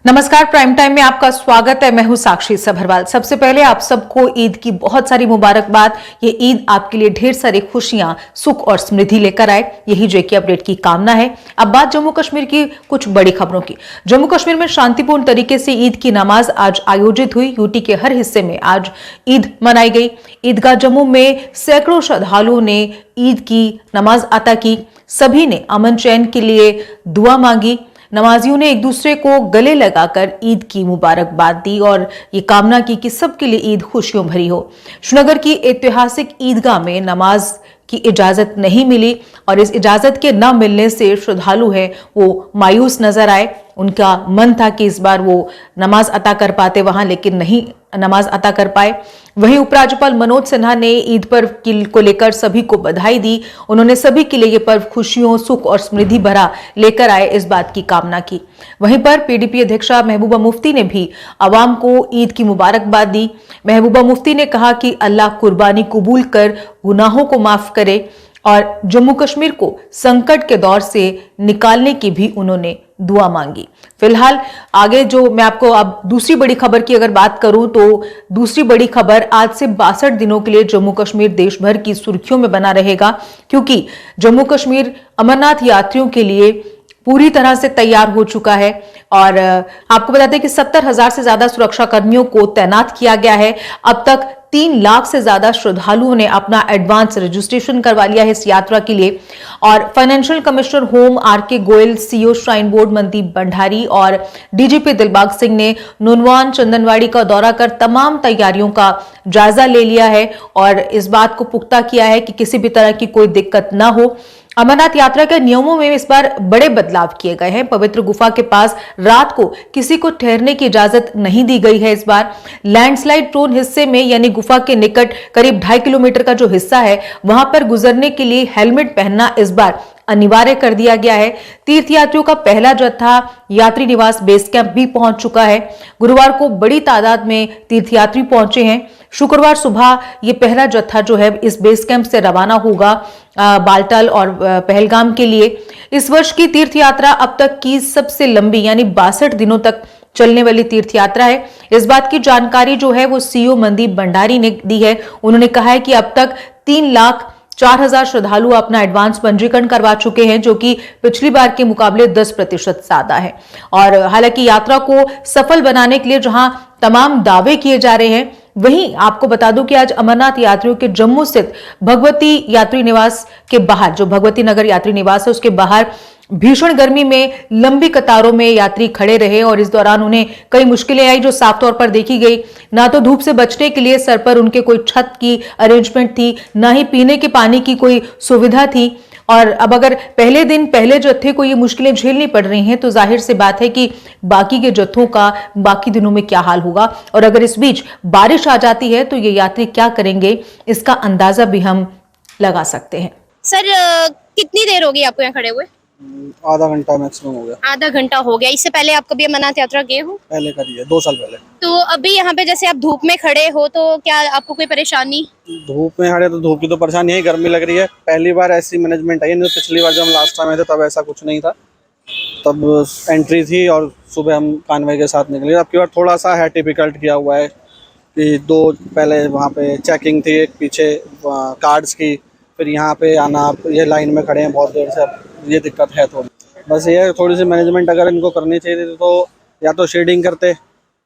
नमस्कार, prime time में आपका स्वागत है। मैं हूं साक्षी सभरवाल। सबसे पहले आप सबको ईद की बहुत सारी मुबारकबाद। ये ईद आपके लिए ढेर सारी खुशियां, सुख और समृद्धि लेकर आए, यही जेके अपडेट की कामना है। अब बात जम्मू कश्मीर की कुछ बड़ी खबरों की। जम्मू कश्मीर में शांतिपूर्ण तरीके से ईद की नमाज आज आयोजित हुई। यूटी के हर हिस्से में आज ईद मनाई गई। ईदगाह जम्मू में सैकड़ों श्रद्धालुओं ने ईद की नमाज अता की। सभी ने अमन चैन के लिए दुआ मांगी। नमाजियों ने एक दूसरे को गले लगाकर ईद की मुबारकबाद दी और ये कामना की कि सबके लिए ईद खुशियों भरी हो। श्रीनगर की ऐतिहासिक ईदगाह में नमाज की इजाजत नहीं मिली और इस इजाजत के न मिलने से श्रद्धालु हैं वो मायूस नजर आए। उनका मन था कि इस बार वो नमाज अता कर पाते वहां, लेकिन नहीं नमाज अता कर पाए। वहीं उपराज्यपाल मनोज सिन्हा ने ईद पर्व को लेकर सभी को बधाई दी। उन्होंने सभी के लिए ये पर्व खुशियों, सुख और समृद्धि भरा लेकर आए, इस बात की कामना की। वहीं पर पीडीपी अध्यक्षा महबूबा मुफ्ती ने भी आवाम को ईद की मुबारकबाद दी। महबूबा मुफ्ती ने कहा कि अल्लाह कुर्बानी कबूल कर गुनाहों को माफ करे और जम्मू कश्मीर को संकट के दौर से निकालने की भी उन्होंने दुआ मांगी। फिलहाल आगे जो मैं आपको अब दूसरी बड़ी खबर की अगर बात करूं तो दूसरी बड़ी खबर आज से 62 दिनों के लिए जम्मू कश्मीर देश भर की सुर्खियों में बना रहेगा, क्योंकि जम्मू कश्मीर अमरनाथ यात्रियों के लिए पूरी तरह से तैयार हो चुका है। और आपको बताते हैं कि 70,000 से ज्यादा सुरक्षा कर्मियों को तैनात किया गया है। अब तक 3 लाख से ज्यादा श्रद्धालुओं ने अपना एडवांस रजिस्ट्रेशन करवा लिया है इस यात्रा के लिए। और financial commissioner home R K. Goyal, CEO shrine board Mandeep Bhandari और डीजीपी दिलबाग सिंह ने नुनवान चंदनवाड़ी का दौरा कर तमाम तैयारियों का जायजा ले लिया है और इस बात को पुख्ता किया है कि किसी भी तरह की कोई दिक्कत ना हो। अमरनाथ यात्रा के नियमों में इस बार बड़े बदलाव किए गए हैं। पवित्र गुफा के पास रात को किसी को ठहरने की इजाजत नहीं दी गई है। इस बार लैंडस्लाइड प्रोन हिस्से में यानी गुफा के निकट करीब 2.5 किलोमीटर का जो हिस्सा है वहां पर गुजरने के लिए हेलमेट पहनना इस बार अनिवार्य कर दिया गया है। तीर्थयात्रियों का पहला जत्था यात्री निवास बेस कैंप भी पहुंच चुका है। गुरुवार को बड़ी तादाद में तीर्थयात्री पहुंचे हैं। शुक्रवार सुबह ये पहला जत्था जो है इस बेस कैंप से रवाना होगा बालटाल और पहलगाम के लिए। इस वर्ष की तीर्थ यात्रा अब तक की सबसे लंबी यानी 62 दिनों तक चलने वाली तीर्थ यात्रा है। इस बात की जानकारी जो है वो सीईओ मनदीप भंडारी ने दी है। उन्होंने कहा है कि अब तक 3,04,000 श्रद्धालु अपना एडवांस पंजीकरण करवा चुके हैं, जो कि पिछली बार के मुकाबले 10% ज्यादा है। और हालांकि यात्रा को सफल बनाने के लिए जहां तमाम दावे किए जा रहे हैं, वहीं आपको बता दूं कि आज अमरनाथ यात्रियों के जम्मू स्थित भगवती यात्री निवास के बाहर, जो भगवती नगर यात्री निवास है, उसके बाहर भीषण गर्मी में लंबी कतारों में यात्री खड़े रहे और इस दौरान उन्हें कई मुश्किलें आई जो साफ तौर पर देखी गई। ना तो धूप से बचने के लिए सर पर उनके कोई छत की अरेंजमेंट थी, ना ही पीने के पानी की कोई सुविधा थी। और अब अगर पहले दिन पहले जत्थे को ये मुश्किलें झेलनी पड़ रही हैं तो जाहिर सी बात है कि बाकी के जत्थों का बाकी दिनों में क्या हाल होगा। और अगर इस बीच बारिश आ जाती है तो ये यात्री क्या करेंगे, इसका अंदाजा भी हम लगा सकते हैं। सर कितनी देर होगी आपको यहाँ खड़े हुए? आधा घंटा मैक्सिमम हो गया। आधा घंटा हो गया। इससे पहले आप कभी अमरनाथ यात्रा गए हो? पहले करी है, 2 साल पहले। तो अभी यहाँ पे जैसे आप धूप में खड़े हो तो क्या आपको कोई परेशानी? धूप में खड़े तो धूप की तो परेशानी है, गर्मी लग रही है। पहली बार ऐसी मैनेजमेंट आई है, नहीं तो पिछली बार जब हम लास्ट टाइम आए थे तब ऐसा कुछ नहीं था। तब एंट्री थी और सुबह हम कानवे के साथ निकले। अब की बार थोड़ा सा है डिफिकल्ट किया हुआ है कि 2 पहले वहाँ पे चेकिंग थी, एक पीछे कार्ड्स की, फिर यहाँ पे आना, ये लाइन में खड़े हैं बहुत देर से, अब ये दिक्कत है थोड़ी। बस ये थोड़ी सी मैनेजमेंट अगर इनको करनी चाहिए थी तो या तो शेडिंग करते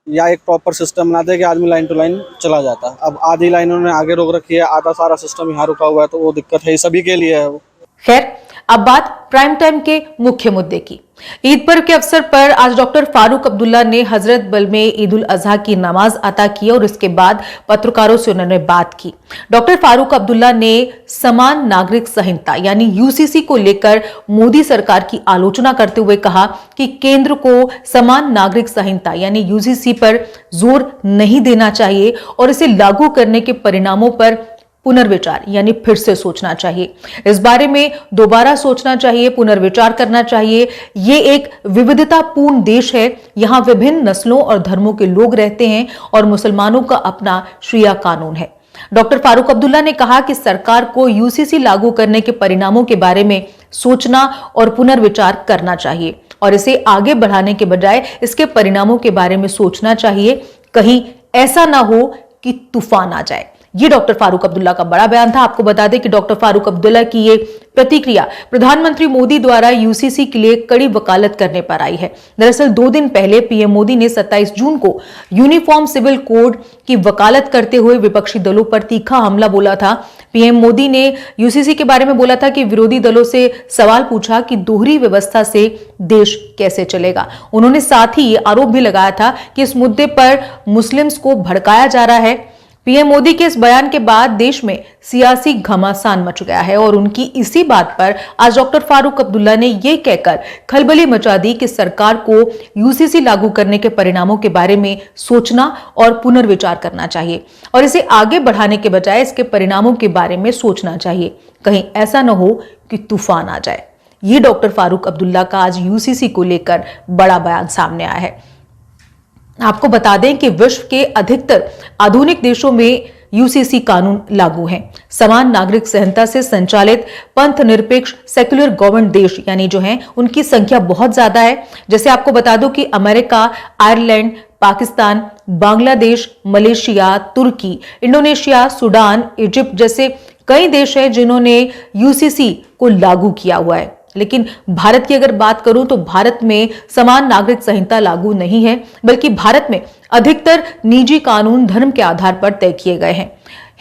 या एक प्रॉपर सिस्टम बनाते कि आदमी लाइन टू लाइन चला जाता। अब आधी लाइन उन्होंने आगे रोक रखी है, आधा सारा सिस्टम यहाँ रुका हुआ है, तो वो दिक्कत है, सभी के लिए है वो। खैर, अब बात प्राइम टाइम के मुख्य मुद्दे की। ईद पर्व के अवसर पर आज डॉक्टर फारूक अब्दुल्ला ने हजरत बल में ईद उल अजहा की नमाज अता की और इसके बाद पत्रकारों से उन्होंने बात की। डॉक्टर फारूक अब्दुल्ला ने समान नागरिक संहिता यानी यूसीसी को लेकर मोदी सरकार की आलोचना करते हुए कहा कि केंद्र को समान नागरिक संहिता यानी यूसीसी पर जोर नहीं देना चाहिए और इसे लागू करने के परिणामों पर पुनर्विचार यानी फिर से सोचना चाहिए। इस बारे में दोबारा सोचना चाहिए, पुनर्विचार करना चाहिए। ये एक विविधतापूर्ण देश है, यहाँ विभिन्न नस्लों और धर्मों के लोग रहते हैं और मुसलमानों का अपना शरिया कानून है। डॉक्टर फारूक अब्दुल्ला ने कहा कि सरकार को यूसीसी लागू करने के परिणामों के बारे में सोचना और पुनर्विचार करना चाहिए। और इसे आगे बढ़ाने के बजाय इसके परिणामों के बारे में सोचना चाहिए, कहीं ऐसा ना हो कि तूफान आ जाए। ये डॉक्टर फारूक अब्दुल्ला का बड़ा बयान था। आपको बता दें कि डॉक्टर फारूक अब्दुल्ला की ये प्रतिक्रिया प्रधानमंत्री मोदी द्वारा यूसीसी के लिए कड़ी वकालत करने पर आई है। दरअसल 2 दिन पहले पीएम मोदी ने 27 जून को यूनिफॉर्म सिविल कोड की वकालत करते हुए विपक्षी दलों पर तीखा हमला बोला था। पीएम मोदी ने यूसीसी के बारे में बोला था कि विरोधी दलों से सवाल पूछा कि दोहरी व्यवस्था से देश कैसे चलेगा। उन्होंने साथ ही ये आरोप भी लगाया था कि इस मुद्दे पर मुस्लिम्स को भड़काया जा रहा है। पीएम मोदी के इस बयान के बाद देश में सियासी घमासान मच गया है और उनकी इसी बात पर आज डॉक्टर फारूक अब्दुल्ला ने यह कहकर खलबली मचा दी कि सरकार को यूसीसी लागू करने के परिणामों के बारे में सोचना और पुनर्विचार करना चाहिए और इसे आगे बढ़ाने के बजाय इसके परिणामों के बारे में सोचना चाहिए, कहीं ऐसा न हो कि तूफान आ जाए। ये डॉक्टर फारूक अब्दुल्ला का आज यूसीसी को लेकर बड़ा बयान सामने आया है। आपको बता दें कि विश्व के अधिकतर आधुनिक देशों में यूसीसी कानून लागू हैं। समान नागरिक संहिता से संचालित पंथ निरपेक्ष सेक्युलर गवर्नमेंट देश यानी जो हैं उनकी संख्या बहुत ज्यादा है। जैसे आपको बता दो कि America, Ireland, Pakistan, Bangladesh, Malaysia, तुर्की, इंडोनेशिया, सूडान, इजिप्ट जैसे कई देश हैं जिन्होंने यूसीसी को लागू किया हुआ है। लेकिन भारत की अगर बात करूं तो भारत में समान नागरिक संहिता लागू नहीं है, बल्कि भारत में अधिकतर निजी कानून धर्म के आधार पर तय किए गए हैं।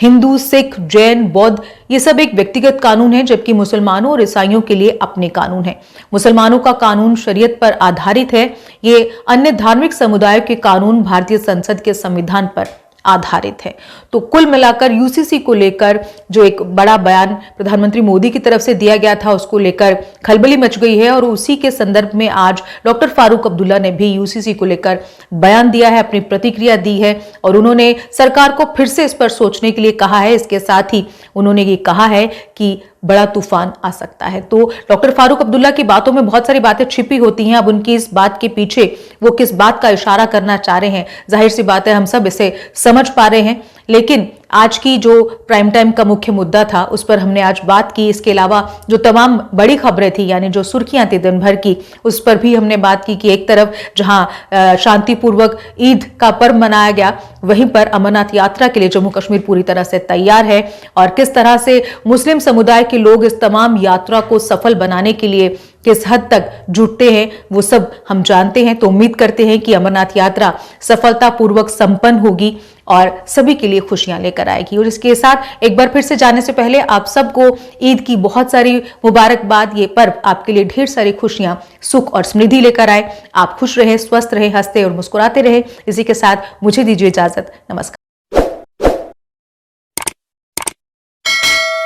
हिंदू, सिख, जैन, बौद्ध ये सब एक व्यक्तिगत कानून है, जबकि मुसलमानों और ईसाइयों के लिए अपने कानून हैं। मुसलमानों का कानून शरीयत पर आधारित है। ये अन्य धार्मिक समुदायों के कानून भारतीय संसद के संविधान पर आधारित है। तो कुल मिलाकर यूसीसी को लेकर जो एक बड़ा बयान प्रधानमंत्री मोदी की तरफ से दिया गया था, उसको लेकर खलबली मच गई है और उसी के संदर्भ में आज डॉक्टर फारूक अब्दुल्ला ने भी यूसीसी को लेकर बयान दिया है, अपनी प्रतिक्रिया दी है और उन्होंने सरकार को फिर से इस पर सोचने के लिए कहा है। इसके साथ ही उन्होंने ये कहा है कि बड़ा तूफान आ सकता है। तो डॉक्टर फारूक अब्दुल्ला की बातों में बहुत सारी बातें छिपी होती हैं। अब उनकी इस बात के पीछे वो किस बात का इशारा करना चाह रहे हैं, जाहिर सी बात है हम सब इसे समझ पा रहे हैं। लेकिन आज की जो प्राइम टाइम का मुख्य मुद्दा था उस पर हमने आज बात की। इसके अलावा जो तमाम बड़ी खबरें थी यानी जो सुर्खियां थी दिन भर की, उस पर भी हमने बात की कि एक तरफ जहां शांतिपूर्वक ईद का पर्व मनाया गया, वहीं पर अमरनाथ यात्रा के लिए जम्मू कश्मीर पूरी तरह से तैयार है और किस तरह से मुस्लिम समुदाय के लोग इस तमाम यात्रा को सफल बनाने के लिए किस हद तक जुटते हैं वो सब हम जानते हैं। तो उम्मीद करते हैं कि अमरनाथ यात्रा सफलतापूर्वक संपन्न होगी और सभी के लिए खुशियां लेकर आएगी। और इसके साथ एक बार फिर से जाने से पहले आप सबको ईद की बहुत सारी मुबारकबाद। ये पर्व आपके लिए ढेर सारी खुशियां, सुख और समृद्धि लेकर आए। आप खुश रहे, स्वस्थ रहे, हंसते और मुस्कुराते रहे। इसी के साथ मुझे दीजिए इजाजत। नमस्कार।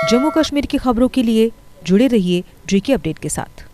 जम्मू कश्मीर की खबरों के लिए जुड़े रहिए जेके अपडेट के साथ।